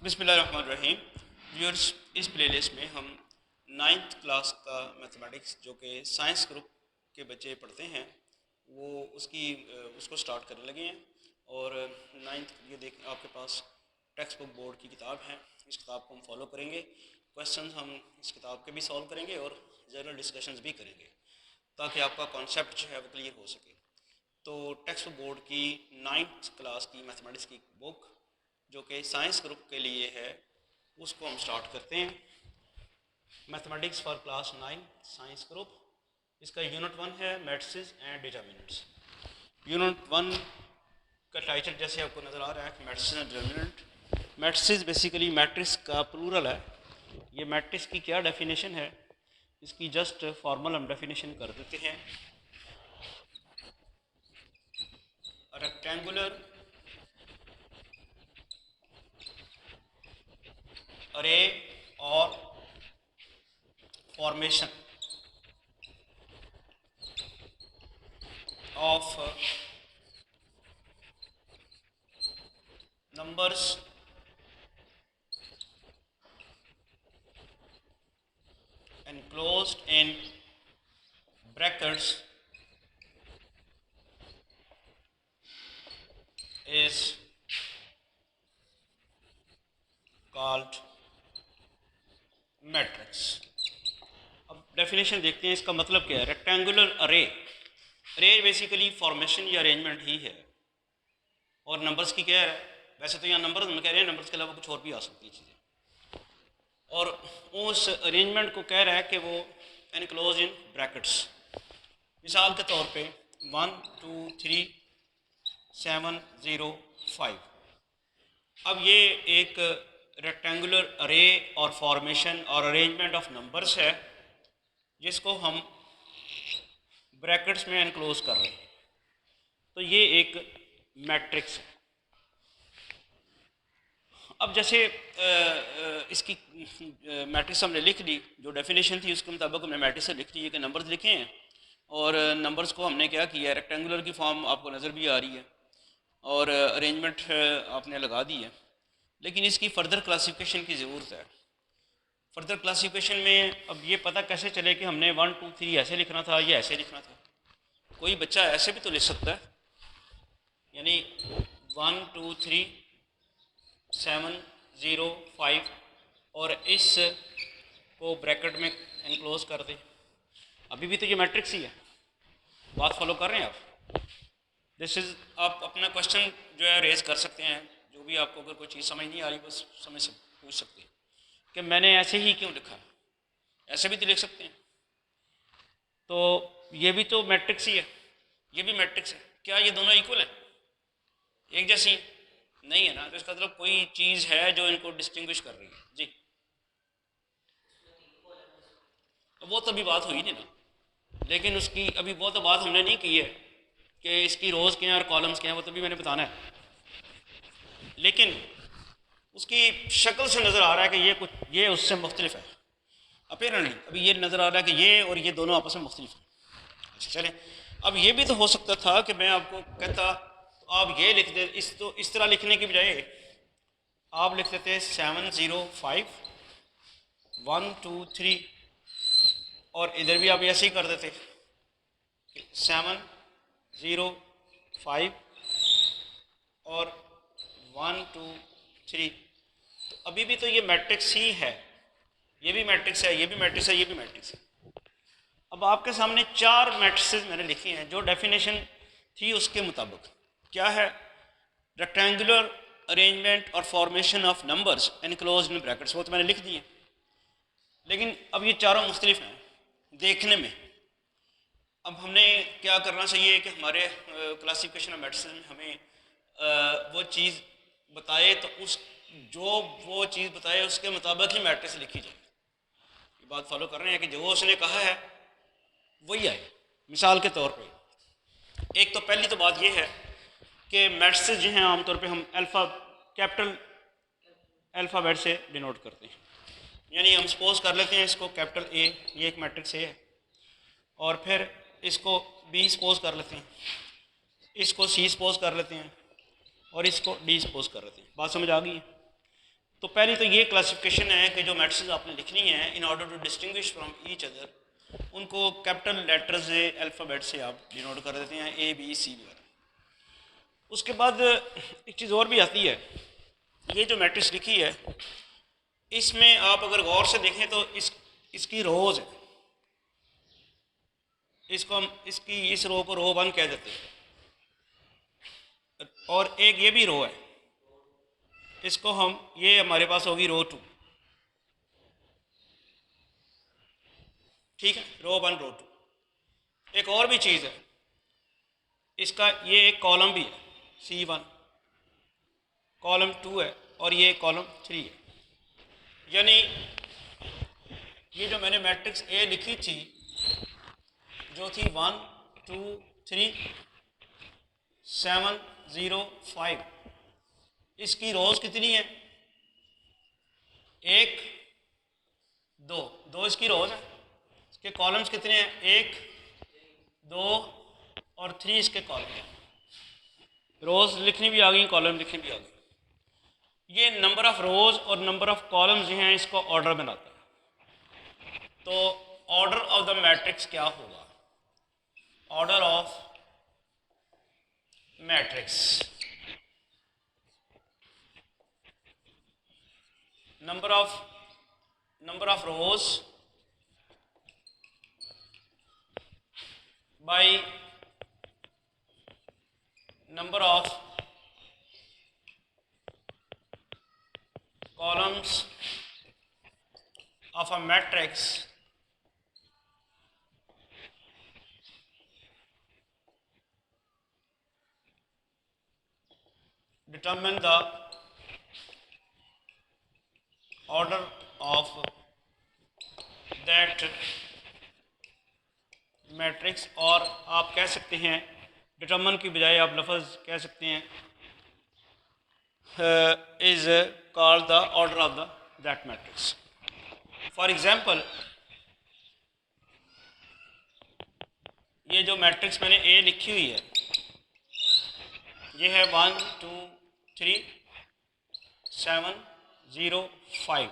बिस्मिल्लाहिर्रहमानिर्रहीम। व्यूअर्स, इस प्लेलिस्ट में हम नाइन्थ क्लास का मैथमेटिक्स जो कि साइंस ग्रुप के बच्चे पढ़ते हैं वो उसको स्टार्ट करने लगे हैं। और नाइन्थ ये देख आपके पास टेक्स्ट बुक बोर्ड की किताब है। इस किताब को हम फॉलो करेंगे। क्वेश्चंस हम इस किताब के भी सॉल्व करेंगे और जनरल डिस्कशंस भी करेंगे ताकि आपका कॉन्सेप्ट जो है वो क्लियर हो सके। तो टेक्स्ट बुक बोर्ड की नाइन्थ क्लास की मैथमेटिक्स की बुक जो कि साइंस ग्रुप के लिए है उसको हम स्टार्ट करते हैं। Mathematics for class 9 science group, इसका यूनिट 1 है मैट्रिसेस एंड डिटर्मिनेंट्स। यूनिट 1 का टाइटल जैसे आपको नज़र आ रहा है कि matrices and determinant. Matrices basically matrix का प्लूरल है। ये मैट्रिक्स की क्या डेफिनेशन है, इसकी जस्ट फॉर्मल हम डेफिनेशन कर देते हैं। रेक्टेंगुलर अरे और formation of numbers enclosed in brackets is called matrix। अब डेफिनेशन देखते हैं, इसका मतलब क्या है। रेक्टेंगुलर अरे, अरे बेसिकली फॉर्मेशन या अरेंजमेंट ही है। और नंबर्स की क्या है, वैसे तो यहाँ नंबर्स हम कह रहे हैं, नंबर्स के अलावा कुछ और भी आ सकती है चीज़ें। और उस अरेंजमेंट को कह रहा है कि वो एनक्लोज इन ब्रैकेट्स। मिसाल के तौर पे 1 2 3 7 0 5। अब ये एक रेक्टेंगुलर अरे और फॉर्मेशन और अरेंजमेंट ऑफ नंबर्स है जिसको हम ब्रैकेट्स में एनक्लोज कर रहे हैं। तो ये एक मैट्रिक्स है। अब जैसे इसकी मैट्रिक्स हमने लिख ली, जो डेफिनेशन थी उसके मुताबिक हमने मैट्रिक्स लिख ली है कि नंबर्स लिखे हैं। और नंबर्स को हमने क्या किया है, रेक्टेंगुलर की फॉर्म आपको नज़र भी आ रही है और अरेंजमेंट आपने लगा दी है। लेकिन इसकी फ़र्दर क्लासिफिकेशन की ज़रूरत है। फ़र्दर क्लासिफिकेशन में अब ये पता कैसे चले कि हमने 1 2 3 ऐसे लिखना था या ऐसे लिखना था। कोई बच्चा ऐसे भी तो लिख सकता है, यानी 1 2 3 7 0 5 और इस को ब्रैकेट में एनक्लोज कर दे। अभी भी तो ये मैट्रिक्स ही है। बात फॉलो कर रहे हैं आप। दिस इज़, आप अपना क्वेश्चन जो है रेज कर सकते हैं। जो भी आपको अगर कोई चीज़ समझ नहीं आ रही बस समझ से पूछ सकते हैं कि मैंने ऐसे ही क्यों लिखा, ऐसे भी तो लिख सकते हैं। तो ये भी तो मैट्रिक्स ही है, ये भी मैट्रिक्स है। क्या ये दोनों इक्वल हैं, एक जैसी नहीं है ना? तो इसका मतलब कोई चीज़ है जो इनको डिस्टिंग्विश कर रही है जी। वो तो अभी बात हुई नहीं ना, लेकिन उसकी अभी वो तो बात हमने नहीं की है कि इसकी रोज़ क्या हैं और कॉलम्स क्या हैं, वो तो भी मैंने बताना है। लेकिन उसकी शक्ल से नज़र आ रहा है कि ये कुछ ये उससे मुख्तलिफ है। अपेरेंटली अभी ये नज़र आ रहा है कि ये और ये दोनों आपस में मुख्तलिफ हैं। अच्छा चलें, अब ये भी तो हो सकता था कि मैं आपको कहता तो आप ये लिख दे, इस तरह लिखने की बजाय आप लिख देते 7 0 5 1 2 3 और इधर भी आप ऐसे ही कर देते 7 0 5 और 1 2 3। तो अभी भी तो ये मैट्रिक्स ही है, ये भी मैट्रिक्स है, ये भी मैट्रिक्स है, ये भी मैट्रिक्स है। अब आपके सामने चार मैट्रिसेस मैंने लिखी हैं जो डेफिनेशन थी उसके मुताबिक। क्या है, रेक्टेंगुलर अरेंजमेंट और formation of numbers enclosed in brackets, वो तो मैंने लिख दिए। लेकिन अब ये चारों मुख्तलिफ हैं देखने में। अब हमने क्या करना चाहिए कि हमारे क्लासिफिकेशन ऑफ मैट्रिसेस में हमें वो चीज़ बताए तो उस जो वो चीज़ बताए उसके मुताबिक ही मैट्रिक्स लिखी जाए। ये बात फॉलो कर रहे हैं कि जो उसने कहा है वही आए। मिसाल के तौर पे एक तो पहली तो बात ये है कि मैट्रिसेस जो हैं आमतौर पे हम कैपिटल अल्फ़ाबेट से डिनोट करते हैं। यानी हम सपोज कर लेते हैं इसको कैपिटल ए, ये एक मैट्रिक्स ए है, और फिर इसको बी सपोज कर लेते हैं, इसको सी सपोज कर लेते हैं और इसको डी सपोज कर लेते हैं। बात समझ आ गई है? तो पहली तो ये क्लासिफिकेशन है कि जो मैट्रिसेस आपने लिखनी है in order to distinguish from each other, उनको कैपिटल लेटर से अल्फ़ाबेट से आप डिनोट कर देते हैं, ए बी सी वगैरह। उसके बाद एक चीज़ और भी आती है, ये जो मैट्रिक्स लिखी है इसमें आप अगर गौर से देखें तो इसकी रोज है, इसको हम इस रो को रो 1 कह देते हैं, और एक ये भी रो है, इसको हम ये हमारे पास होगी रो 2, ठीक है, रो 1 रो 2। एक और भी चीज़ है, इसका ये एक कॉलम भी है C1, कॉलम 2 है, और ये कॉलम 3 है। यानी ये जो मैंने मैट्रिक्स ए लिखी थी जो थी 1 2 3 7 0 5, इसकी रोज कितनी है? 1 2 2 इसकी रोज है। इसके कॉलम्स कितने हैं? 1 2 और 3 इसके कॉलम हैं। रोज लिखनी भी आ गई, कॉलम लिखनी भी आ गई। ये नंबर ऑफ रोज और नंबर ऑफ कॉलम्स जो हैं इसको ऑर्डर बनाता है। तो ऑर्डर ऑफ द मैट्रिक्स क्या होगा? Order of matrix, number of rows by number of columns of a matrix determine the order of that matrix. और आप कह सकते हैं डिटर्मन की बजाय आप लफ्ज़ कह सकते हैं is called the order of the that matrix. For example ये जो मैट्रिक्स मैंने ए लिखी हुई है ये है 1 2 3 7 0 5,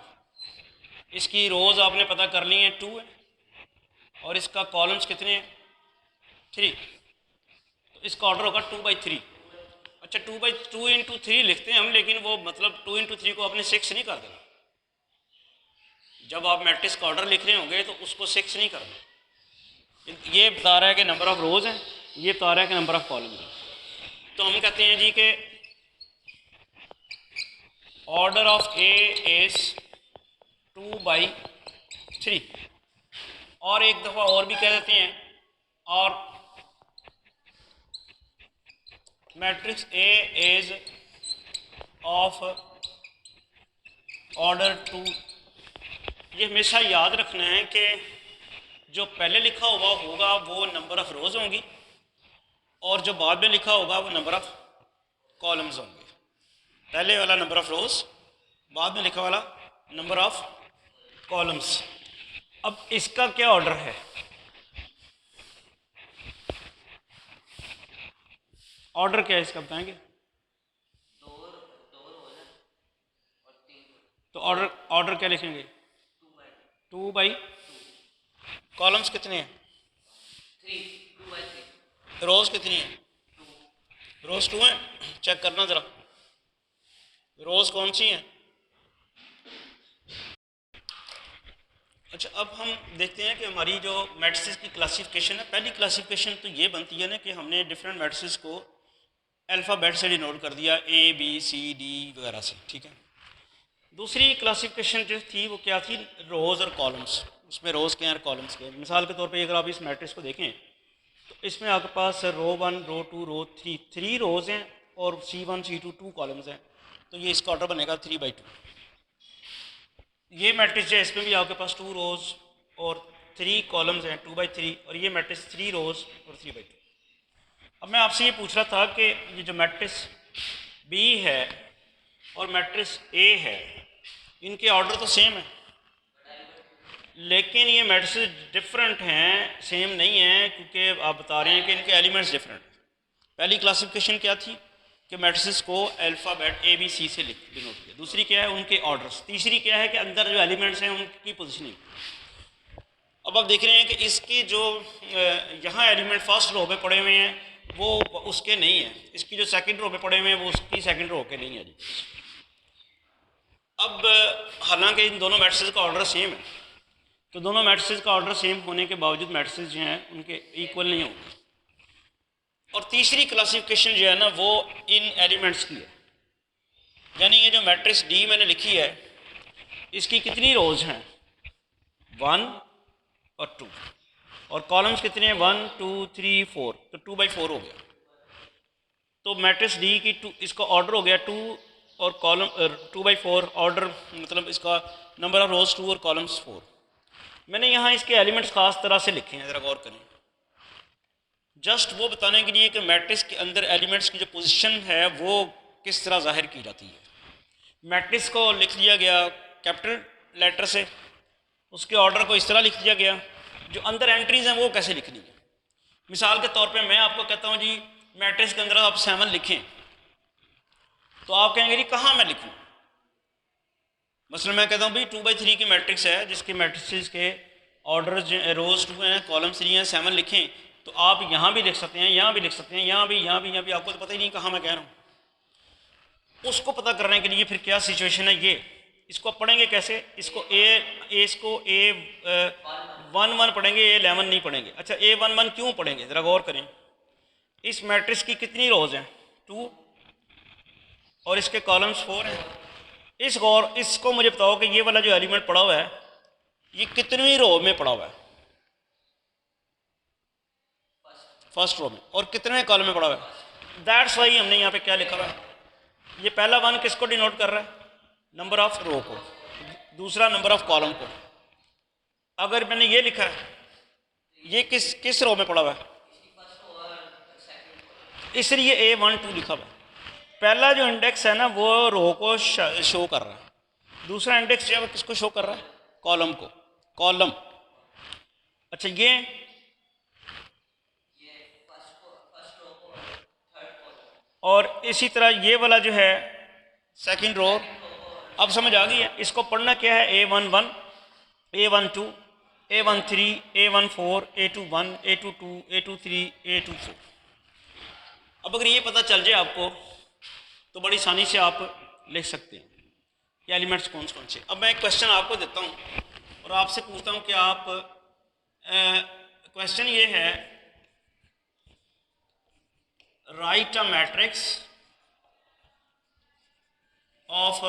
इसकी रोज़ आपने पता कर ली है 2 है, और इसका कॉलम्स कितने हैं? 3। तो इसका ऑर्डर होगा 2/3। अच्छा 2 इंटू 3 लिखते हैं हम, लेकिन वो मतलब 2 इंटू 3 को आपने 6 नहीं कर देना। जब आप मैट्रिक्स का ऑर्डर लिख रहे होंगे तो उसको 6 नहीं करना। ये बता रहा है कि नंबर ऑफ रोज़ हैं, ये बता रहा है कि नंबर ऑफ कॉलम है। तो हम कहते हैं जी कि ऑर्डर ऑफ ए इज 2/3। और एक दफ़ा और भी कह देते हैं, और matrix A is of order 2। ये हमेशा याद रखना है कि जो पहले लिखा हुआ होगा वो नंबर ऑफ रोज़ होंगी, और जो बाद में लिखा होगा वो नंबर ऑफ कॉलम्स होंगे। पहले वाला नंबर ऑफ रोज़, बाद में लिखा वाला नंबर ऑफ कॉलम्स। अब इसका क्या ऑर्डर है? ऑर्डर क्या है इसका बताएंगे? तो ऑर्डर क्या लिखेंगे? 2/, कॉलम्स कितने हैं? 3 रोज कितनी है? रोज 2 है। चेक करना जरा रोज कौन सी है। अच्छा अब हम देखते हैं कि हमारी जो मैट्रिसेस की क्लासिफिकेशन है, पहली क्लासिफिकेशन तो ये बनती है ना कि हमने डिफरेंट मैट्रिसेस को अल्फ़ाबेट से डिनोट कर दिया, ए बी सी डी वगैरह से, ठीक है। दूसरी क्लासिफिकेशन जो थी वो क्या थी? रोज़ और कॉलम्स। उसमें रोज़ के हैं और कॉलम्स के हैं। मिसाल के तौर पे अगर आप इस मैट्रिक्स को देखें तो इसमें आपके पास रो 1 रो 2 रो 3 रोज़ हैं, और C1 C2 2 कॉलम्स हैं। तो ये इसका ऑर्डर बनेगा 3/2। ये मैट्रिक्स है, इसमें भी आपके पास 2 रोज़ और 3 कॉलम्स हैं 2/3, और ये मैट्रिक्स 3 रोज़ और 3/2। अब मैं आपसे ये पूछ रहा था कि ये जो मैट्रिक्स बी है और मैट्रिक्स ए है, इनके ऑर्डर तो सेम है, लेकिन ये मैट्रिक्स डिफरेंट हैं, सेम नहीं हैं, क्योंकि आप बता रहे हैं कि इनके एलिमेंट्स डिफरेंट हैं। पहली क्लासिफिकेशन क्या थी कि मैट्रिसेस को अल्फ़ाबेट ए बी सी से डिनोट किया। दूसरी क्या है, उनके ऑर्डर्स। तीसरी क्या है कि अंदर जो एलिमेंट्स हैं उनकी पोजीशनिंग। अब आप देख रहे हैं कि इसकी जो यहाँ एलिमेंट फर्स्ट रो में पड़े हुए हैं वो उसके नहीं है, इसकी जो सेकंड रो में पड़े हुए हैं वो उसकी सेकंड रो के नहीं है जी। अब हालांकि इन दोनों मैट्रिसेस का ऑर्डर सेम है, तो दोनों मैट्रिसेस का ऑर्डर सेम होने के बावजूद मैट्रिसेस जो हैं उनके इक्वल नहीं होंगे। और तीसरी क्लासिफिकेशन जो है ना वो इन एलिमेंट्स की है, यानी ये जो मैट्रिक्स डी मैंने लिखी है इसकी कितनी रोज हैं, 1 और 2, और कॉलम्स कितने हैं, 1 2 3 4, तो 2/4 हो गया। तो मैट्रिक्स डी की इसका ऑर्डर हो गया 2 और कॉलम 2/4 ऑर्डर, मतलब इसका नंबर ऑफ रोज 2 और कॉलम्स 4। मैंने यहाँ इसके एलिमेंट्स खास तरह से लिखे हैं, ज़रा गौर करें, जस्ट वो बताने के लिए कि मैट्रिक्स के अंदर एलिमेंट्स की जो पोजीशन है वो किस तरह जाहिर की जाती है। मैट्रिक्स को लिख लिया गया कैपिटल लेटर से, उसके ऑर्डर को इस तरह लिख दिया गया, जो अंदर एंट्रीज हैं वो कैसे लिखनी है। मिसाल के तौर पे मैं आपको कहता हूँ जी मैट्रिक्स के अंदर आप 7 लिखें, तो आप कहेंगे जी कहाँ मैं लिखूँ। मसलन मैं कहता हूँ भाई 2/3 की मैट्रिक्स है जिसके मैट्रिक्स के ऑर्डर रोज 2 हैं, कॉलम 3 हैं, 7 लिखें, तो आप यहाँ भी लिख सकते हैं, यहाँ भी लिख सकते हैं, यहाँ भी, यहाँ भी, यहाँ भी, आपको तो पता ही नहीं कहाँ मैं कह रहा हूँ। उसको पता करने के लिए फिर क्या सिचुएशन है, ये इसको पढ़ेंगे कैसे, इसको ए 1 पढ़ेंगे, A11 नहीं पढ़ेंगे। अच्छा A11 क्यों पढ़ेंगे, ज़रा गौर करें। इस मैट्रिक्स की कितनी रोज हैं, 2, और इसके कॉलम्स 4 हैं। इसको मुझे बताओ कि ये वाला जो एलिमेंट पड़ा हुआ है ये कितनी रो में पड़ा हुआ है, फर्स्ट रो में, और कितने कॉलम में पड़ा हुआ है। दैट्स वाई हमने यहाँ पे क्या लिखा हुआ है, ये पहला 1 किसको डिनोट कर रहा है, नंबर ऑफ रो को, दूसरा नंबर ऑफ कॉलम को। अगर मैंने ये लिखा है ये किस रो में पड़ा हुआ है, इसलिए A12 लिखा हुआ है। पहला जो इंडेक्स है ना वो रो को शो कर रहा है, दूसरा इंडेक्स जो है किसको शो कर रहा है, कॉलम को, कॉलम। अच्छा ये और इसी तरह ये वाला जो है सेकंड रो। अब समझ आ गई है, इसको पढ़ना क्या है, A11 A12 A13 A14 A21 A22 A23 A24। अब अगर ये पता चल जाए आपको तो बड़ी आसानी से आप लिख सकते हैं कि एलिमेंट्स कौन कौन से। अब मैं एक क्वेश्चन आपको देता हूँ और आपसे पूछता हूँ कि आप क्वेश्चन ये है, write a matrix of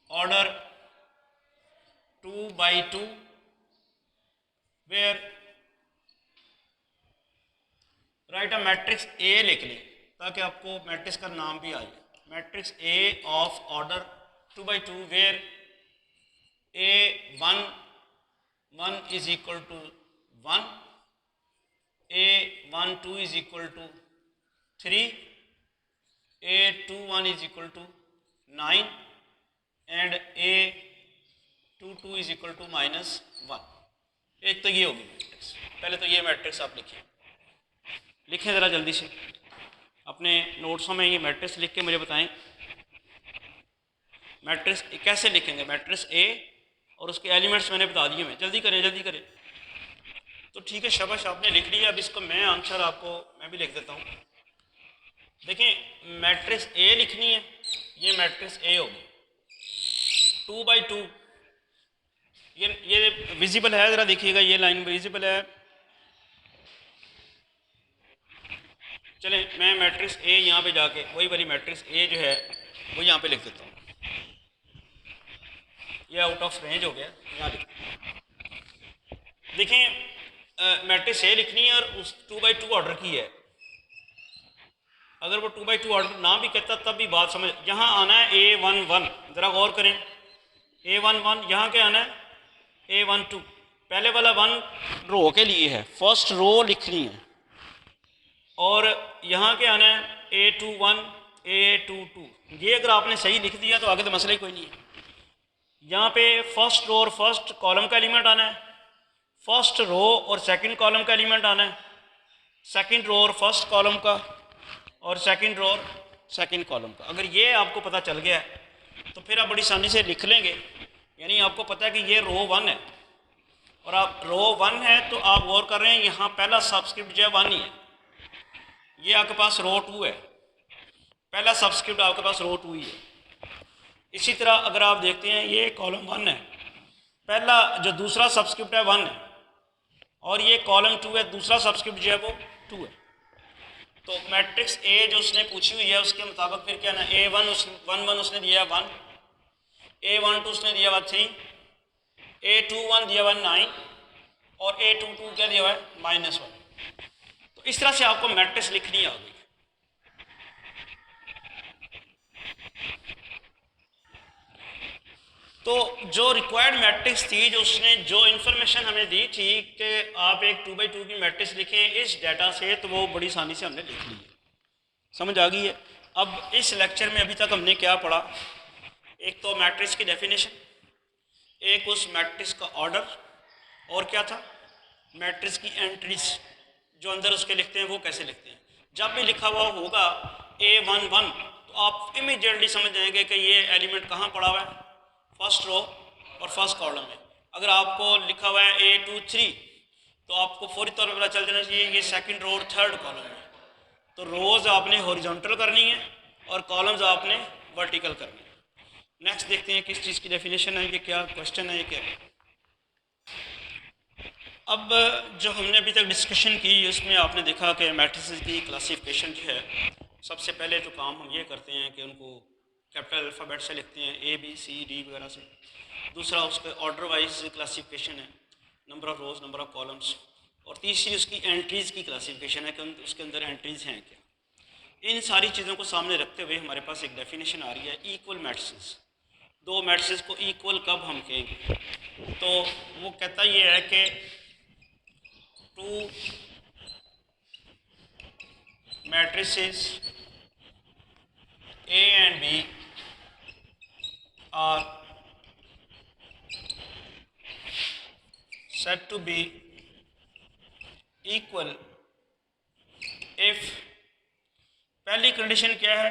order 2/2 where, write a matrix A लिख लें ताकि आपको मैट्रिक्स का नाम भी आ जाए। Matrix A of order 2/2 where A11 is equal to 1, A12 is equal to 3, A21 is equal to 9 and A22 is equal to -1। एक तो ये होगी मैट्रिक्स। पहले तो ये मैट्रिक्स आप लिखें ज़रा जल्दी से अपने नोट्सों में, ये मैट्रिक्स लिख के मुझे बताएं मैट्रिक्स कैसे लिखेंगे। मैट्रिक्स ए और उसके एलिमेंट्स मैंने बता दिए, मैं जल्दी करें जल्दी करें। तो ठीक है, शाबाश आपने लिख लिया। अब इसको मैं आंसर आपको मैं भी लिख देता हूँ। देखें मैट्रिक्स ए लिखनी है, ये मैट्रिक्स ए होगी 2/2। ये विजिबल है, ज़रा देखिएगा, ये लाइन विजिबल है। चलें मैं मैट्रिक्स ए यहाँ पे जाके वही वाली मैट्रिक्स ए जो है वो यहाँ पे लिख देता हूँ। ये आउट ऑफ रेंज हो गया, यहाँ लिख। देखें मैट्रिक्स ए लिखनी है और उस 2/2 ऑर्डर की है। अगर वो 2/2 ऑर्डर ना भी कहता तब भी बात समझ। यहाँ आना है A11, ज़रा गौर करें, A11 यहाँ क्या आना है A12। पहले वाला 1 रो के लिए है, फर्स्ट रो लिखनी है, और यहाँ क्या आना है A21 A22। ये अगर आपने सही लिख दिया तो आगे तो मसला ही कोई नहीं है। यहाँ पे फर्स्ट रो और फर्स्ट कॉलम का एलिमेंट आना है, फर्स्ट रो और सेकंड कॉलम का एलिमेंट आना है, सेकंड रो और फर्स्ट कॉलम का, और सेकंड रो और सेकंड कॉलम का। अगर ये आपको पता चल गया है तो फिर आप बड़ी आसानी से लिख लेंगे। यानी आपको पता है कि ये रो 1 है और आप रो 1 है तो आप गौर कर रहे हैं यहाँ पहला सबस्क्रिप्ट जो है 1 ही है। ये आपके पास रो 2 है, पहला सबस्क्रिप्ट आपके पास रो 2 ही है। इसी तरह अगर आप देखते हैं ये कॉलम 1 है, पहला जो दूसरा सबस्क्रिप्ट है 1 है और ये कॉलम 2 है, दूसरा सबस्क्रिप्ट जो है वो 2 है। तो मैट्रिक्स ए जो उसने पूछी हुई है उसके मुताबिक फिर क्या ना A1 उसने दिया 1, A12 उसने दिया हुआ 3, A21 दिया हुआ 9 और A22 क्या दिया हुआ है -1। तो इस तरह से आपको मैट्रिक्स लिखनी आ गई। तो जो रिक्वायर्ड मैट्रिक्स थी, जो उसने जो इन्फॉर्मेशन हमें दी थी कि आप एक 2x2 की मैट्रिक्स लिखें इस डाटा से, तो वो बड़ी आसानी से हमने लिख ली है। समझ आ गई है। अब इस लेक्चर में अभी तक हमने क्या पढ़ा, एक तो मैट्रिक्स की डेफिनेशन, एक उस मैट्रिक्स का ऑर्डर, और क्या था मैट्रिक्स की एंट्रीज जो अंदर उसके लिखते हैं वो कैसे लिखते हैं। जब भी लिखा हुआ होगा A11 तो आप इमीडिएटली समझ जाएंगे कि ये एलिमेंट कहाँ पड़ा हुआ है, फर्स्ट रो और फर्स्ट कॉलम में। अगर आपको लिखा हुआ है A23 तो आपको फौरी तौर पर पता चल जाना चाहिए ये सेकंड रो और थर्ड कॉलम है। तो रोज़ आपने हॉरिजॉन्टल करनी है और कॉलम्स आपने वर्टिकल करनी है। नेक्स्ट देखते हैं किस चीज़ की डेफिनेशन है, ये क्या क्वेश्चन है, ये क्या है। अब जो हमने अभी तक डिस्कशन की उसमें आपने देखा कि मैट्रिसेस की क्लासिफिकेशन जो है, सबसे पहले जो काम हम ये करते हैं कि उनको कैपिटल अल्फ़ाबेट से लिखते हैं ABCD वगैरह से। दूसरा उसका ऑर्डर वाइज क्लासिफिकेशन है, number of rows, number of columns. और तीसरी उसकी एंट्रीज़ की क्लासिफिकेशन है कि उसके अंदर एंट्रीज़ हैं क्या। इन सारी चीज़ों को सामने रखते हुए हमारे पास एक डेफिनेशन आ रही है इक्वल मैट्रिसेस। दो मैट्रिसेस को इक्वल कब हम कहेंगे, तो वो कहता ये है कि to matrices A and B are said to be equal if पहली कंडीशन क्या है,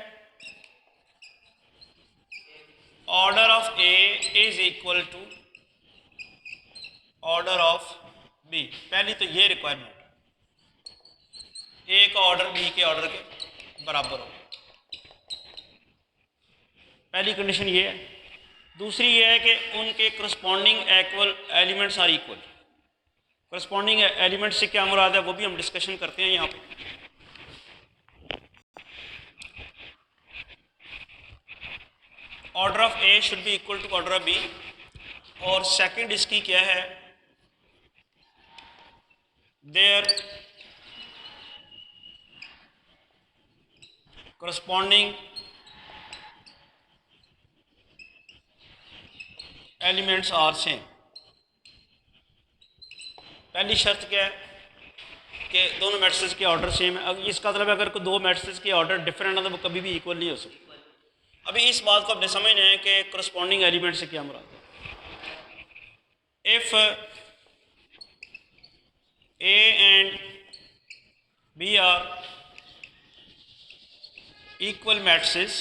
order of A is equal to order of B। पहली तो ये रिक्वायरमेंट, A का ऑर्डर B के ऑर्डर के बराबर हो, पहली कंडीशन ये है। दूसरी ये है कि उनके corresponding equal elements are equal. Corresponding element से क्या मुराद है वो भी हम डिस्कशन करते हैं यहाँ पे। Order of A should be equal to order of B। और सेकंड इसकी क्या है, their corresponding elements are same. पहली शर्त क्या है कि दोनों मैट्रिसेस के ऑर्डर सेम है। अब इसका मतलब अगर कोई दो मैट्रिसेस के ऑर्डर डिफरेंट है तो वो कभी भी इक्वल नहीं हो सकते। अभी इस बात को अपने समझना है कि करस्पॉन्डिंग एलिमेंट से क्या मुराद है। इफ A and B are equal matrices,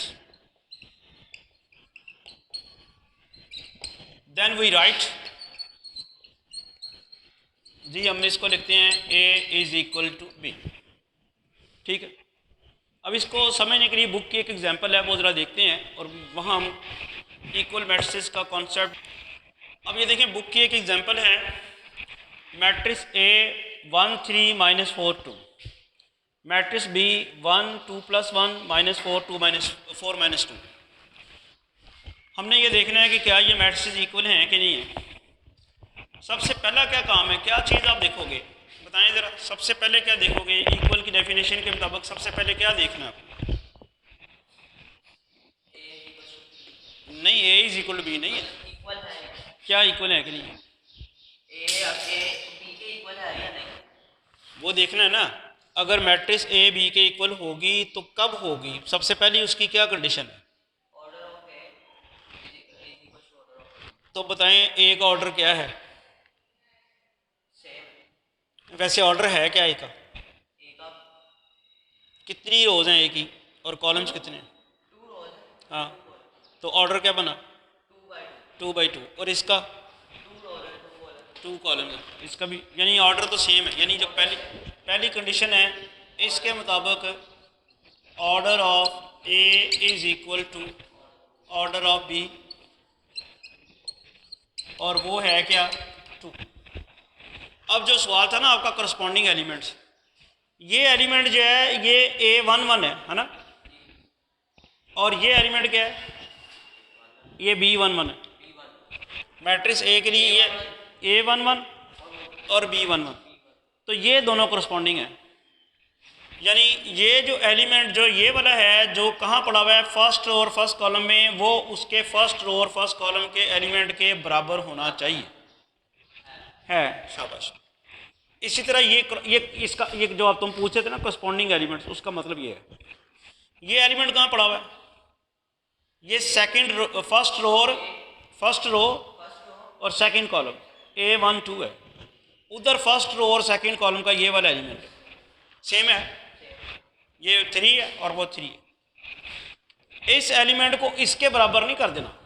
then we write जी, हम इसको लिखते हैं A is equal to B। ठीक है। अब इसको समझने के लिए बुक की एक एग्जांपल है, वो ज़रा देखते हैं और वहाँ हम इक्वल मैट्रिसेस का कॉन्सेप्ट। अब ये देखें, बुक की एक एग्जांपल है, मैट्रिक्स A 1 3 -4 2, मैट्रिक्स B 1 2 + 1 -4 2 -4 -2। हमने ये देखना है कि क्या ये मैट्रिसेस इक्वल हैं कि नहीं है। सबसे पहला क्या काम है, क्या चीज़ आप देखोगे, बताएं ज़रा। सबसे पहले क्या देखोगे, इक्वल की डेफिनेशन के मुताबिक सबसे पहले क्या देखना है? नहीं, A is equal to B नहीं है। क्या इक्वल है कि नहीं है, B के इक्वल है या नहीं, वो देखना है ना। अगर मैट्रिक्स A B के इक्वल होगी तो कब होगी, सबसे पहले उसकी क्या कंडीशन है, order of A is equal to order of तो बताएं A का ऑर्डर क्या है। सेम। वैसे ऑर्डर है क्या A का, A का कितनी रोज़ हैं ए की और कॉलम्स कितने हैं? 2 rows है, हाँ, तो ऑर्डर क्या बना? 2/2 और इसका 2 rows है, 2 columns। 2 कॉलम है, इसका भी, यानी ऑर्डर तो सेम है। यानी जो पहली कंडीशन है इसके मुताबिक order of A is equal to order of B, और वो है क्या? 2। अब जो सवाल था ना आपका करस्पॉन्डिंग एलिमेंट्स, ये एलिमेंट जो है ये A11 है ना, और ये एलिमेंट क्या है? ये B11 है। मैट्रिक्स ए के लिए ये A11 और B11, तो ये दोनों करस्पॉन्डिंग है। यानी ये जो एलिमेंट जो ये वाला है जो कहाँ पड़ा हुआ है? फर्स्ट रो और फर्स्ट कॉलम में, वो उसके फर्स्ट रो और फर्स्ट कॉलम के एलिमेंट के बराबर होना चाहिए, है। शाबाश। इसी तरह ये इसका ये जो आप तुम पूछे थे ना करस्पॉन्डिंग एलिमेंट्स, उसका मतलब ये है, ये एलिमेंट कहाँ पड़ा हुआ है? ये फर्स्ट रो और सेकंड कॉलम A1 2 है, उधर फर्स्ट रो और सेकंड कॉलम का ये वाला एलिमेंट है, सेम है, ये 3 है और वो 3 है। इस एलिमेंट को इसके बराबर नहीं कर देना,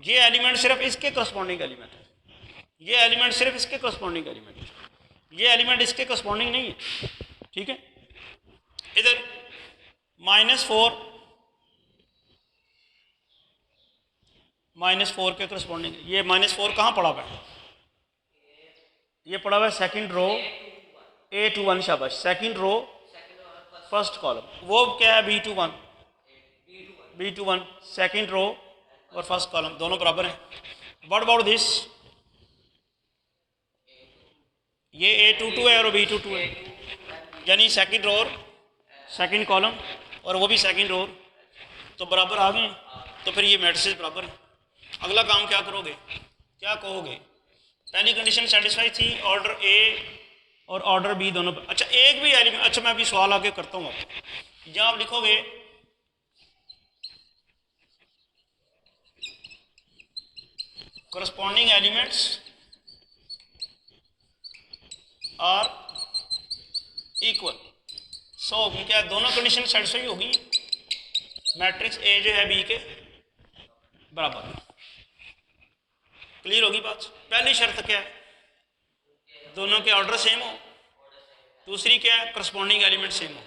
ये एलिमेंट सिर्फ इसके करस्पॉन्डिंग एलिमेंट है, ये एलिमेंट सिर्फ इसके करस्पॉन्डिंग एलिमेंट है, ये एलिमेंट इसके करस्पॉन्डिंग नहीं है, ठीक है। इधर -4 के करस्पॉन्डिंग, ये -4 कहाँ पड़ा हुआ है? ये पड़ा हुआ है सेकंड रो A21, शाबाश, सेकंड रो फर्स्ट कॉलम, वो क्या है? B21 सेकंड रो और फर्स्ट कॉलम दोनों बराबर हैं। What about this? ये A22 है और B22 है, यानी सेकंड रो और सेकंड कॉलम, और वो भी सेकंड रो, तो बराबर आ गए, तो फिर ये मैट्रिसेस बराबर है। अगला काम क्या करोगे, क्या कहोगे? पहली कंडीशन सेटिस्फाई थी, ऑर्डर ए और ऑर्डर बी दोनों। अच्छा, एक भी एलिमेंट, अच्छा मैं अभी सवाल आगे करता हूँ आपको, जहाँ आप लिखोगे corresponding elements are equal, सो क्या दोनों कंडीशन सेटिस्फाई होगी? मैट्रिक्स ए जो है बी के बराबर। क्लियर होगी बात? पहली शर्त क्या है? दोनों के ऑर्डर सेम हो। दूसरी क्या है? करस्पॉन्डिंग एलिमेंट सेम हो।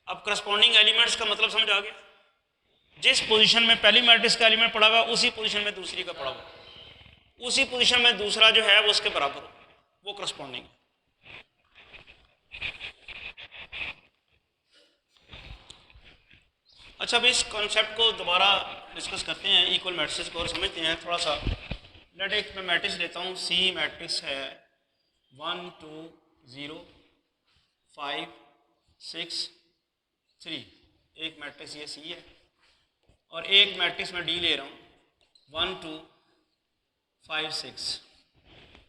अब करस्पॉन्डिंग एलिमेंट्स का मतलब समझ आ गया? जिस पोजीशन में पहली मैट्रिक्स का एलिमेंट पड़ा हुआ है उसी पोजीशन में दूसरी का पड़ा हुआ है, उसी पोजीशन में दूसरा जो है वो उसके बराबर हो, वो करस्पॉन्डिंग है। अच्छा, अब इस कॉन्सेप्ट को दोबारा डिस्कस करते हैं, इक्वल मैट्रिक्स को और समझते हैं थोड़ा सा। लेट एक मैं मैट्रिक्स लेता हूँ, सी मैट्रिक्स है 1 2 0 5 6 3, एक मैट्रिक्स ये सी है, और एक मैट्रिक्स मैं डी ले रहा हूँ 1 2 5 6।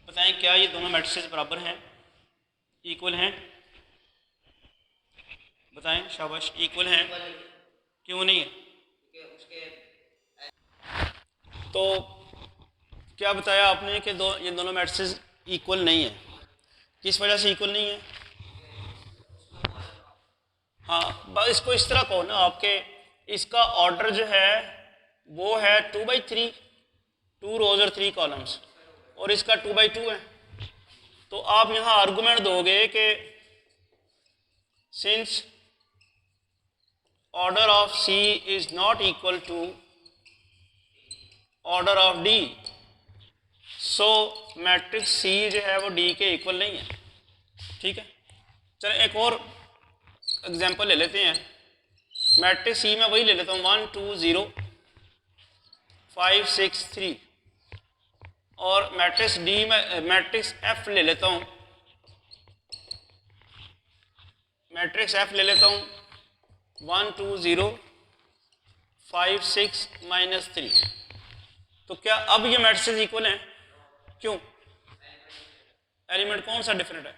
बताएं क्या ये दोनों मैट्रिसेस बराबर हैं, इक्वल हैं? बताएं, शाबाश, इक्वल हैं। क्यों नहीं है? तो क्या बताया आपने कि ये दोनों मैट्रिसेस इक्वल नहीं है। किस वजह से इक्वल नहीं है? हाँ, बस इसको इस तरह कहो ना, आपके इसका ऑर्डर जो है वो है 2/3, 2 रोज और 3 कॉलम्स, और इसका 2/2 है। तो आप यहाँ आर्गुमेंट दोगे कि since order of C is not equal to order of D, so matrix C जो है वो D के इक्वल नहीं है। ठीक है, चलो एक और एग्जांपल ले लेते हैं। मैट्रिक्स C में वही ले लेता हूँ 1 2 0 5 6 3, और मैट्रिक्स D में मैट्रिक्स F ले लेता हूँ, मैट्रिक्स F ले लेता हूँ 1 2 0 5 6 -3। तो क्या अब ये मैट्रिसेस इक्वल हैं? क्यों? एलिमेंट कौन सा डिफरेंट है?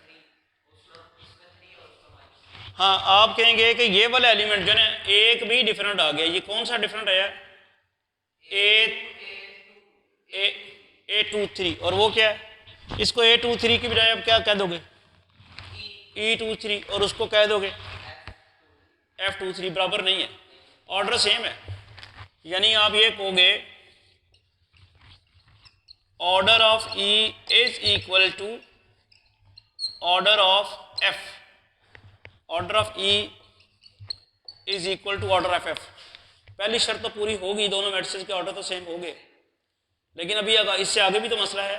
हाँ, आप कहेंगे कि ये वाला एलिमेंट जो है एक भी डिफरेंट आ गया। ये कौन सा डिफरेंट आया? A23, और वो क्या है? इसको A23 की बजाय अब क्या कह दोगे? E23, और उसको कह दोगे F23 बराबर नहीं है, ऑर्डर सेम है। यानी आप ये कहोगे order of E is equal to order of F, order of E is equal to order of F। पहली शर्त तो पूरी होगी, दोनों मैट्रिसेस के ऑर्डर तो सेम हो गए, लेकिन अभी इससे आगे भी तो मसला है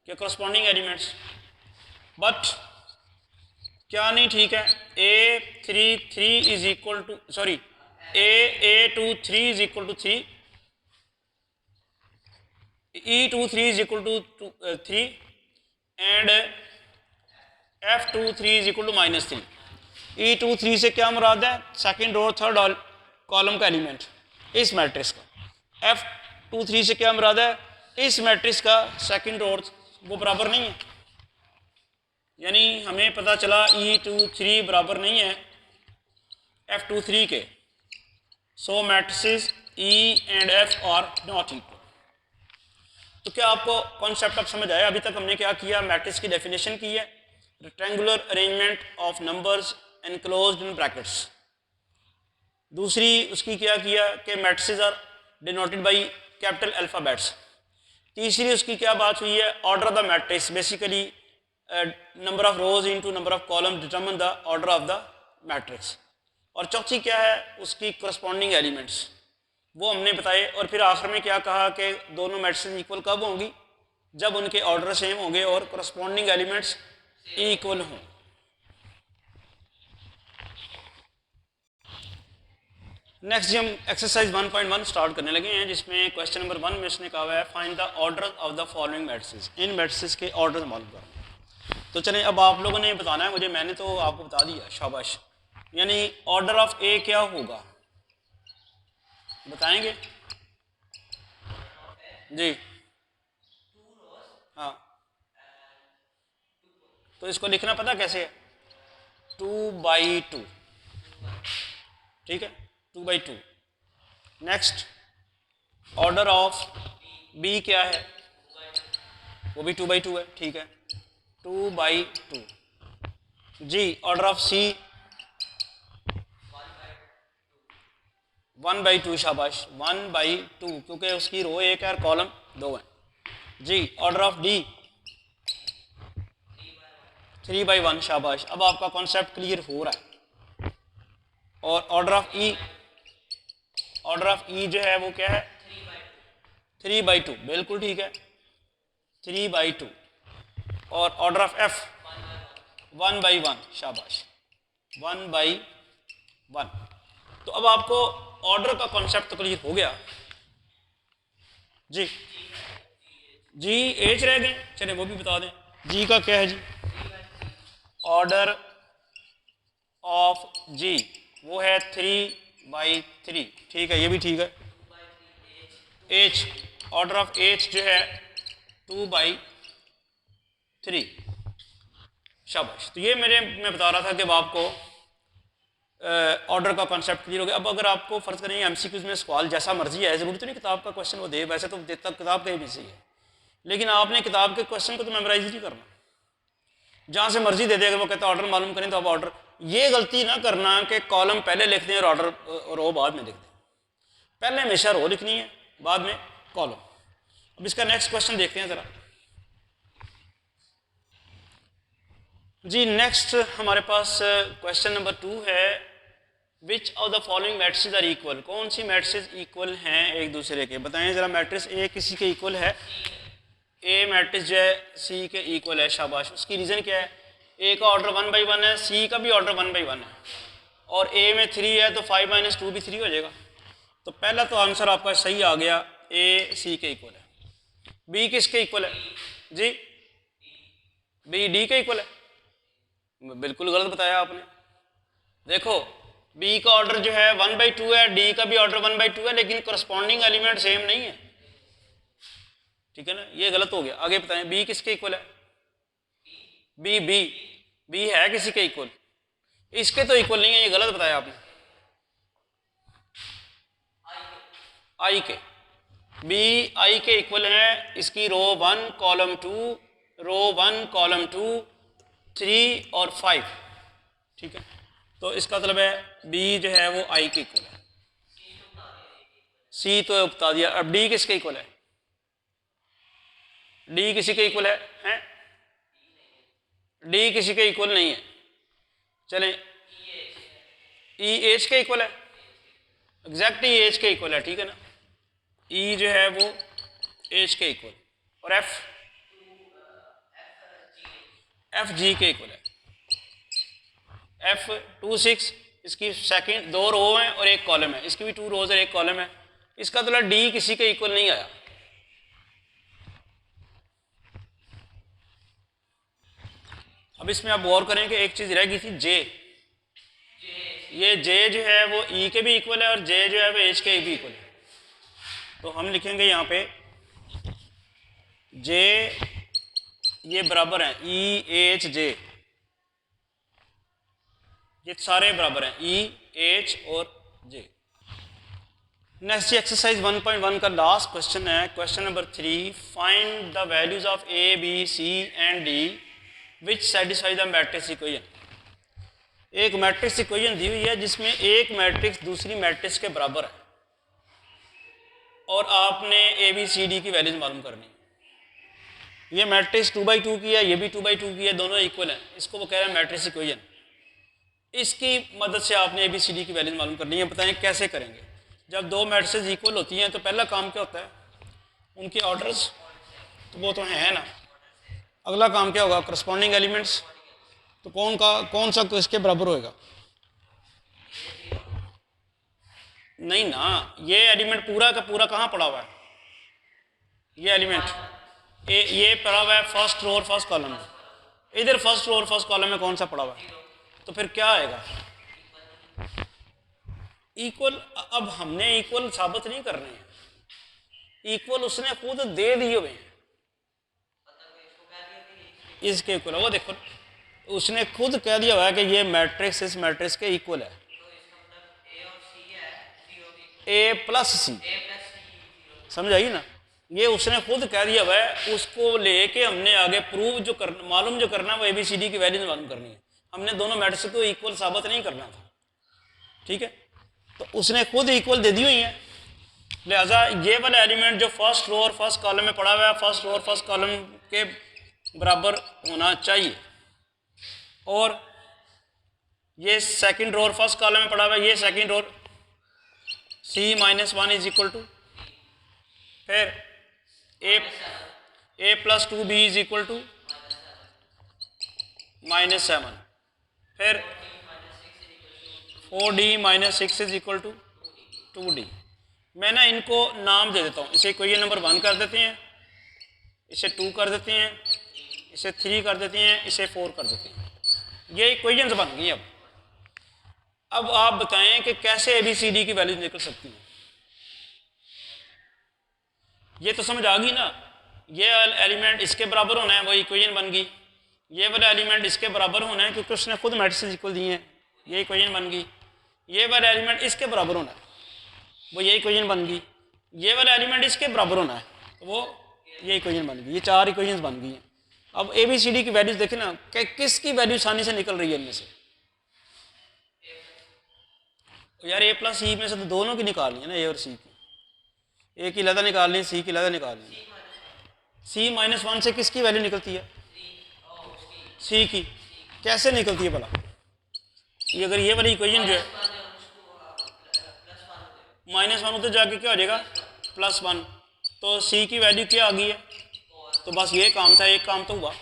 कि करस्पॉन्डिंग एलिमेंट्स। बट क्या नहीं ठीक है, A33 is equal to sorry A23 is equal to 3, E23 is equal to 3 and F23 is equal to -3। E23 से क्या मुराद है, सेकंड रो थर्ड कॉलम का एलिमेंट इस मैट्रिक्स का। F23 से क्या मुराद है, इस मैट्रिक्स का सेकंड रो वो बराबर नहीं है। यानी हमें पता चला E23 बराबर नहीं है F23 के। So matrices E and F are not equal. तो क्या आपको कॉन्सेप्ट अब समझ आया? अभी तक हमने क्या किया, मैट्रिक्स की डेफिनेशन की है, rectangular arrangement of numbers enclosed in brackets. दूसरी उसकी क्या किया कि matrices are denoted by capital alphabets. तीसरी उसकी क्या बात हुई है, order of the matrix, basically number of rows into number of column determine the order of the matrix. और चौथी क्या है, उसकी करस्पॉन्डिंग एलिमेंट्स, वो हमने बताए। और फिर आखिर में क्या कहा कि दोनों मैट्रिसेस इक्वल कब होंगी, जब उनके ऑर्डर सेम होंगे और करस्पॉन्डिंग एलिमेंट्स इक्वल हों। नेक्स्ट जी हम एक्सरसाइज 1.1 स्टार्ट करने लगे हैं, जिसमें क्वेश्चन नंबर 1 में इसने कहा हुआ है find the order of the following matrices. In matrices के ऑर्डर मालूम करो। तो चलें अब आप लोगों ने बताना है मुझे, मैंने तो आपको बता दिया, शाबाश। यानी ऑर्डर ऑफ ए क्या होगा, बताएंगे जी? हाँ, तो इसको लिखना पता कैसे है, 2/2, ठीक है, 2/2। नेक्स्ट ऑर्डर ऑफ बी क्या है, वो भी 2/2 है, ठीक है, 2/2। जी ऑर्डर ऑफ सी 1/2, शाबाश, 1/2, क्योंकि उसकी रो एक है और कॉलम 2 है। जी ऑर्डर ऑफ डी 3/1, शाबाश। अब आपका कॉन्सेप्ट क्लियर हो रहा है। और order of E, order of E जो है वो क्या है, 3/2, बिल्कुल ठीक है, 3/2। और ऑर्डर ऑफ एफ 1/1, शाबाश, 1/1। तो अब आपको ऑर्डर का कॉन्सेप्ट तो क्लियर हो गया जी। जी एच रह गए, चले वो भी बता दें। जी का क्या है जी, ऑर्डर ऑफ जी वो है 3/3, ठीक है, ये भी ठीक है। एच, ऑर्डर ऑफ एच जो है 2/3, शाबाश। तो ये मैं बता रहा था कि अब आपको ऑर्डर का कॉन्सेप्ट क्लियर हो गया। अब अगर आपको फर्ज करें एमसीक्यूज में सवाल जैसा मर्जी है, ज़रूरी तो नहीं किताब का क्वेश्चन वो दे, वैसे तो देता किताब का ही भी सही है, लेकिन आपने किताब के क्वेश्चन को तो मेमोराइज नहीं करना। जहाँ से मर्जी दे दे, अगर वो कहता है ऑर्डर मालूम करें तो आप ऑर्डर, ये गलती ना करना कि कॉलम पहले लिख दें और ऑर्डर रो बाद में लिख दें। पहले हमेशा रो लिखनी है, बाद में कॉलम। अब इसका नेक्स्ट क्वेश्चन देखते हैं ज़रा जी। नेक्स्ट हमारे पास क्वेश्चन नंबर 2 है, which of the following matrices are equal. कौन सी मैट्रिसेस इक्वल हैं एक दूसरे के, बताएं ज़रा। मैट्रिक्स ए किसी के इक्वल है, ए मैट्रिक्स जो है सी के इक्वल है, शाबाश। उसकी रीज़न क्या है, ए का ऑर्डर 1/1 है, सी का भी ऑर्डर 1/1 है, और ए में 3 है तो 5 - 2 भी 3 हो जाएगा। तो पहला तो आंसर आपका सही आ गया, ए सी के इक्वल है। बी किसके इक्वल है जी, बी डी के इक्वल है, बिल्कुल गलत बताया आपने। देखो बी का ऑर्डर जो है 1/2 है, डी का भी ऑर्डर 1/2 है, लेकिन करस्पॉन्डिंग एलिमेंट सेम नहीं है, ठीक है ना, ये गलत हो गया। आगे बताएं, बी किसके इक्वल है, बी बी बी है किसी के इक्वल, इसके तो इक्वल नहीं है, ये गलत बताया आपने। आई के, बी आई के इक्वल है, इसकी रो 1 कॉलम 2, रो 1 कॉलम 2 3 और 5, ठीक है। तो इसका मतलब है बी जो है वो आई के इक्वल है। सी तो बता दिया, अब डी किसके इक्वल है? डी किसी के इक्वल है? डी किसी के इक्वल नहीं है। चलें, ई एच के इक्वल है, एग्जैक्ट ई एच के इक्वल है, ठीक है ना। ई जो है वो एच के इक्वल, और एफ जी के इक्वल है। F26 इसकी सेकंड 2 रो हैं और 1 कॉलम है, इसकी भी 2 रोज और 1 कॉलम है। इसका तो डी किसी के इक्वल नहीं आया। अब इसमें आप गौर करें कि एक चीज रह गई थी, जे। ये जे जो है वो ई के भी इक्वल है और जे जो है वो एच के भी इक्वल है। तो हम लिखेंगे यहाँ पे जे ये बराबर है ई एच जे, ये सारे बराबर हैं ई एच और जे। नेक्स्ट एक्सरसाइज 1.1 का लास्ट क्वेश्चन है, question number 3। Find the values of A B C and D which satisfy the matrix equation. एक मैट्रिक्स इक्वेशन दी हुई है जिसमें एक मैट्रिक्स दूसरी मैट्रिक्स के बराबर है और आपने ए बी सी डी की वैल्यूज मालूम करनी है। ये मैट्रिक्स 2/2 की है, ये भी 2/2 की है, दोनों इक्वल हैं। इसको वो कह रहे हैं मैट्रिक्स इक्वेशन। इसकी मदद से आपने ए बी सी डी की वैल्यूज मालूम करनी है। बताएं कैसे करेंगे। जब दो मैट्रिसेस इक्वल होती हैं तो पहला काम क्या होता है? उनके ऑर्डर्स तो वो तो हैं ना। अगला काम क्या होगा? Corresponding elements. तो कौन सा किसके बराबर होएगा? नहीं ना, ये एलिमेंट पूरा का पूरा कहाँ पड़ा हुआ है? ये एलिमेंट ये पड़ा हुआ है फर्स्ट रो और फर्स्ट कॉलम में। इधर फर्स्ट रो और फर्स्ट कॉलम में कौन सा पड़ा हुआ है? तो फिर क्या आएगा? इक्वल। अब हमने इक्वल साबित नहीं करने हैं, इक्वल उसने खुद दे दिए हुए हैं। इसके इक्वल है, वो देखो उसने खुद कह दिया हुआ है कि ये मैट्रिक्स इस मैट्रिक्स के इक्वल है। ए प्लस सी, समझ आई ना। ये उसने खुद कह दिया हुआ है, उसको लेके हमने आगे प्रूव जो करना, मालूम जो करना है वो एबीसीडी की वैल्यू मालूम करनी है। हमने दोनों मैट्रिक्स को इक्वल साबित नहीं करना था, ठीक है। तो उसने खुद इक्वल दे दी हुई है, लिहाजा ये वाला एलिमेंट जो फर्स्ट रो और फर्स्ट कॉलम में पड़ा हुआ है फर्स्ट रो और फर्स्ट कॉलम के बराबर होना चाहिए। और ये सेकंड रो और फर्स्ट कॉलम में पड़ा हुआ है, ये second row C-1 is equal to, फिर A plus 2B is equal to -7, फिर 4D-6 is equal to 2D। मैं ना इनको नाम दे देता हूँ। इसे इक्वेशन नंबर 1 कर देते हैं, इसे 2 कर देते हैं, इसे 3 कर देते हैं, इसे 4 कर देते हैं। ये इक्वेशंस बन गई। अब आप बताएं कि कैसे एबीसीडी की वैल्यूज निकल सकती हैं। ये तो समझ आ गई ना। ये एलिमेंट इसके बराबर होना है, वो इक्वेशन बन गई। ये वाला एलिमेंट इसके बराबर होना है क्योंकि उसने खुद मैट्रिसेस इक्वल दिए हैं, ये इक्वेशन बन गई। ये वाला एलिमेंट इसके बराबर होना है, वो ये इक्वेशन बन गई। ये वाला एलिमेंट इसके बराबर होना है, तो वो ये इक्वेशन बन गई। ये 4 इक्वेशंस बन गई हैं। अब एबीसीडी की वैल्यूज देखें ना कि किसकी वैल्यू आसानी से निकल रही है इनमें से। यार ए प्लस सी में से तो दोनों की निकालनी है ना, ए और सी की। ए की लदा निकालनी है, सी की लदा निकालनी है। C-1 से किसकी वैल्यू निकलती है? सी की। कैसे निकलती है भला? ये अगर ये वाली इक्वेशन जो है -1 उधर जाके क्या हो जाएगा? +1। तो सी की वैल्यू क्या आ गई है? तो बस ये काम था, एक काम तो हुआ।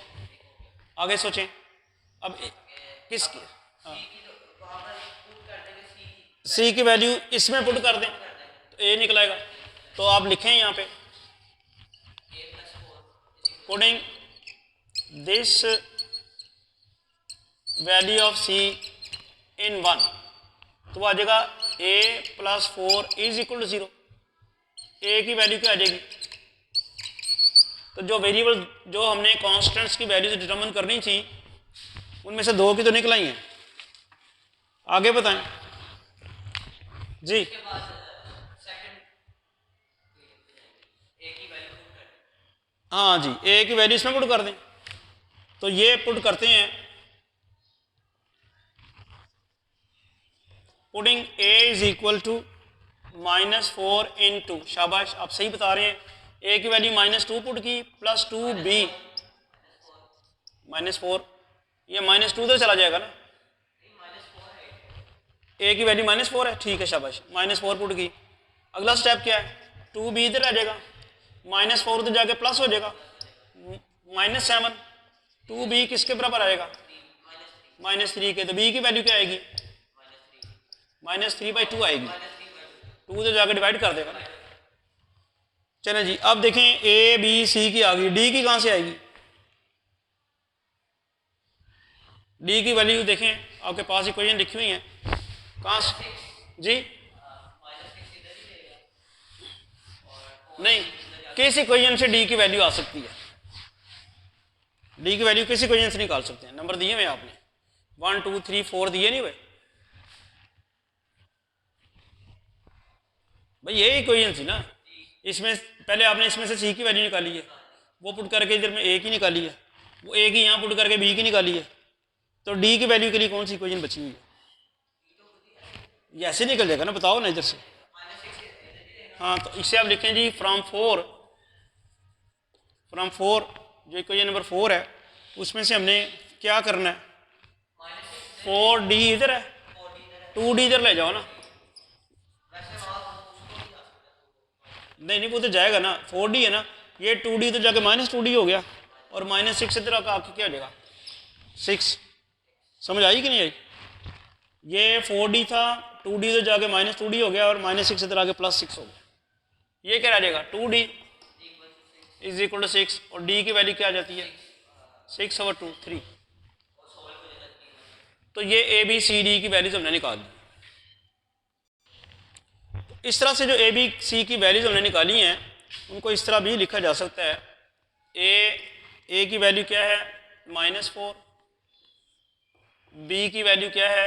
आगे सोचें। अब किसकी? हाँ, सी की वैल्यू इसमें पुट कर दें तो ए निकलेगा। तो आप लिखें यहाँ पे पुटिंग दिस वैल्यू ऑफ सी इन 1, तो आ जाएगा A+4 इज इक्वल टू 0। ए की वैल्यू क्या आ जाएगी? तो जो वेरिएबल जो हमने कॉन्स्टेंट्स की वैल्यू डिटरमिन करनी थी उनमें से 2 की तो निकल आई हैं। आगे बताएं जी। हाँ जी, ए की वैल्यू इसमें पुट कर दें। तो ये पुट करते हैं putting a is equal to -4 in 2, शाबाश आप सही बता रहे हैं। a की वैल्यू -2 पुट की प्लस 2b -4, ये -2 तो चला जाएगा ना, a की वैल्यू -4 है, ठीक है शाबाश, -4 पुट की। अगला स्टेप क्या है, 2b इधर रह जाएगा, -4 उधर जाके प्लस हो जाएगा, -7, 2b किसके बराबर आएगा, -3 के, तो b की वैल्यू क्या आएगी, -3/2 आएगी, 2 उधर जाके डिवाइड कर देगा ना। चलें जी, अब देखें a b c की आ गई, d की कहाँ से आएगी, d की वैल्यू देखें आपके पास इक्वेशन लिखी हुई है, कहाँ से जी, नहीं किस इक्वेशन से d की वैल्यू आ सकती है, d की वैल्यू किस इक्वेशन से निकाल सकते हैं, नंबर दिए हुए आपने 1 2 3 4 दिए नहीं हुए भाई, ये इक्वेशन थी ना, इसमें पहले आपने इसमें से c की वैल्यू निकाली है, वो पुट करके इधर में a की निकाली है, वो a की यहाँ पुट करके b की निकाली है, तो d की वैल्यू के लिए कौन सी इक्वेशन बची हुई है, ये ऐसे निकल जाएगा ना, बताओ ना इधर से। हाँ तो इससे आप लिखें जी फ्रॉम 4 जो इक्वेशन नंबर 4 है उसमें से हमने क्या करना है, 4d इधर है, 2d इधर ले जाओ ना, नहीं वो तो जाएगा ना, 4d है ना, ये 2d तो जाके -2d हो गया, और -6 इधर आके क्या हो जाएगा 6, समझ आई कि नहीं आई, ये 4d था, 2d तो जाके -2d हो गया, और -6 इधर आके +6 हो गया, ये क्या रह जाएगा 2d इज इक्वल टू 6, और d की वैल्यू क्या आ जाती है 6/2 3, तो ये a b c d की वैल्यूज हमने निकाल दी। इस तरह से जो a b c की वैल्यूज हमने निकाली हैं उनको इस तरह भी लिखा जा सकता है, a की वैल्यू क्या है -4, b की वैल्यू क्या है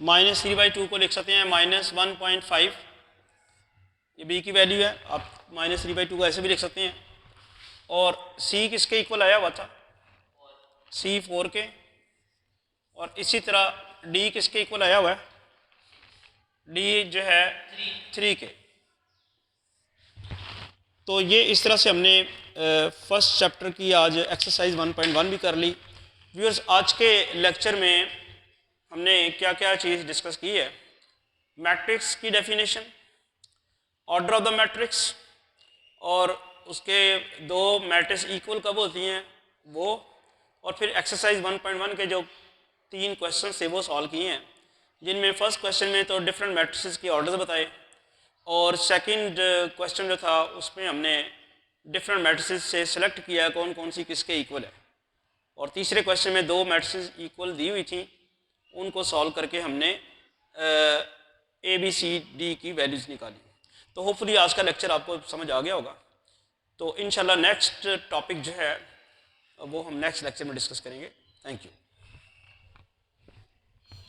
-3/2 को लिख सकते हैं -1.5, ये b की वैल्यू है, आप -3/2 को ऐसे भी लिख सकते हैं, और c किसके इक्वल आया हुआ था, c 4 के, और इसी तरह d किसके इक्वल आया हुआ है, d जो है 3 के। तो ये इस तरह से हमने फर्स्ट चैप्टर की आज एक्सरसाइज 1.1 भी कर ली। व्यूअर्स, आज के लेक्चर में हमने क्या क्या चीज़ डिस्कस की है, मैट्रिक्स की definition, order of the matrix, और उसके दो मैट्रिक्स इक्वल कब होती हैं वो, और फिर एक्सरसाइज 1.1 के जो 3 क्वेश्चन थे वो सॉल्व किए हैं, जिनमें फर्स्ट क्वेश्चन में तो डिफरेंट मैट्रिक्स के ऑर्डर्स बताए, और सेकंड क्वेश्चन जो था उसमें हमने डिफरेंट मैट्रिक्स से सिलेक्ट किया कौन कौन सी किसके इक्वल है, और तीसरे क्वेश्चन में 2 मैट्रिक्स इक्वल दी हुई थी, उनको सॉल्व करके हमने ABCD की वैल्यूज़ निकाली। तो होपफुली आज का लेक्चर आपको समझ आ गया होगा। तो इंशाल्लाह नेक्स्ट टॉपिक जो है वो हम नेक्स्ट लेक्चर में डिस्कस करेंगे। Thank you.